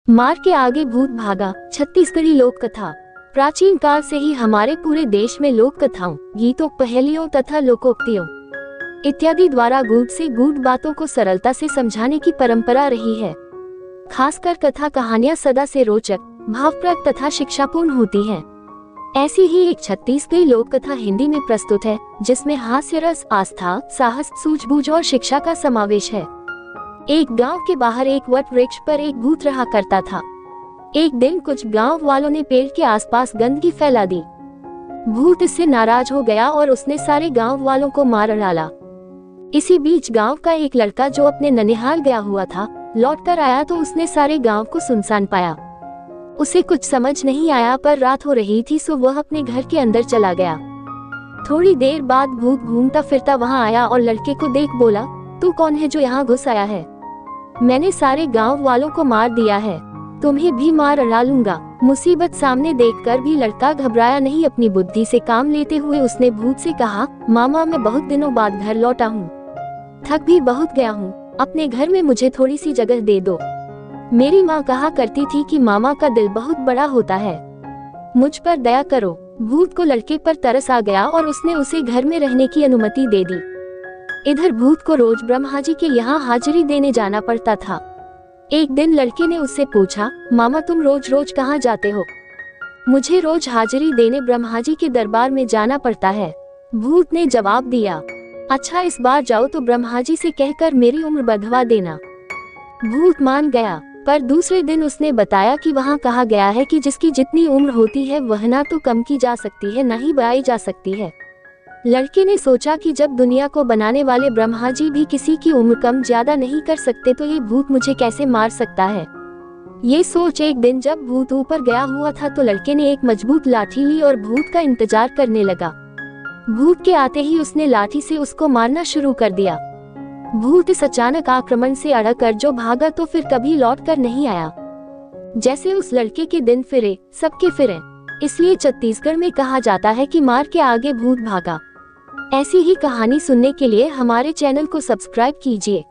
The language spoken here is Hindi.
मार के आगे भूत भागा, छत्तीसगढ़ी लोक कथा। प्राचीन काल से ही हमारे पूरे देश में लोक कथाओं, गीतों, पहेलियों तथा लोकोक्तियों इत्यादि द्वारा गूढ़ से गूढ़ बातों को सरलता से समझाने की परंपरा रही है। खासकर कथा कहानियां सदा से रोचक, भावप्रद तथा शिक्षापूर्ण होती हैं। ऐसी ही एक छत्तीसगढ़ी लोक कथा हिंदी में प्रस्तुत है, जिसमें हास्य रस, आस्था, साहस, सूझबूझ और शिक्षा का समावेश है। एक गांव के बाहर एक वट वृक्ष पर एक भूत रहा करता था। एक दिन कुछ गांव वालों ने पेड़ के आसपास गंदगी फैला दी। भूत इससे नाराज हो गया और उसने सारे गांव वालों को मार डाला। इसी बीच गांव का एक लड़का जो अपने ननिहाल गया हुआ था, लौटकर आया तो उसने सारे गांव को सुनसान पाया। उसे कुछ समझ नहीं आया, पर रात हो रही थी सो वह अपने घर के अंदर चला गया। थोड़ी देर बाद भूत घूमता फिरता वहां आया और लड़के को देख बोला, तू कौन है जो यहाँ घुस आया है? मैंने सारे गांव वालों को मार दिया है, तुम्हें भी मार डालूंगा। मुसीबत सामने देखकर भी लड़का घबराया नहीं। अपनी बुद्धि से काम लेते हुए उसने भूत से कहा, मामा मैं बहुत दिनों बाद घर लौटा हूँ, थक भी बहुत गया हूँ, अपने घर में मुझे थोड़ी सी जगह दे दो। मेरी माँ कहा करती थी कि मामा का दिल बहुत बड़ा होता है, मुझ पर दया करो। भूत को लड़के पर तरस आ गया और उसने उसे घर में रहने की अनुमति दे दी। इधर भूत को रोज ब्रह्मा जी के यहाँ हाजिरी देने जाना पड़ता था। एक दिन लड़के ने उससे पूछा, मामा तुम रोज रोज कहाँ जाते हो? मुझे रोज हाजिरी देने ब्रह्मा जी के दरबार में जाना पड़ता है। भूत ने जवाब दिया, अच्छा इस बार जाओ तो ब्रह्मा जी से कहकर मेरी उम्र बढ़वा देना। भूत मान गया, पर दूसरे दिन उसने बताया कि वहाँ कहा गया है कि जिसकी जितनी उम्र होती है वह ना तो कम की जा सकती है, न ही बढ़ाई जा सकती है। लड़के ने सोचा कि जब दुनिया को बनाने वाले ब्रह्मा जी भी किसी की उम्र कम ज्यादा नहीं कर सकते तो ये भूत मुझे कैसे मार सकता है। ये सोच एक दिन जब भूत ऊपर गया हुआ था तो लड़के ने एक मजबूत लाठी ली और भूत का इंतजार करने लगा। भूत के आते ही उसने लाठी से उसको मारना शुरू कर दिया। भूत इस अचानक आक्रमण से अड़क कर जो भागा तो फिर कभी लौट कर नहीं आया। जैसे उस लड़के के दिन फिरे, सबके फिरे। इसलिए छत्तीसगढ़ में कहा जाता है कि मार के आगे भूत भागा। ऐसी ही कहानी सुनने के लिए हमारे चैनल को सब्सक्राइब कीजिए।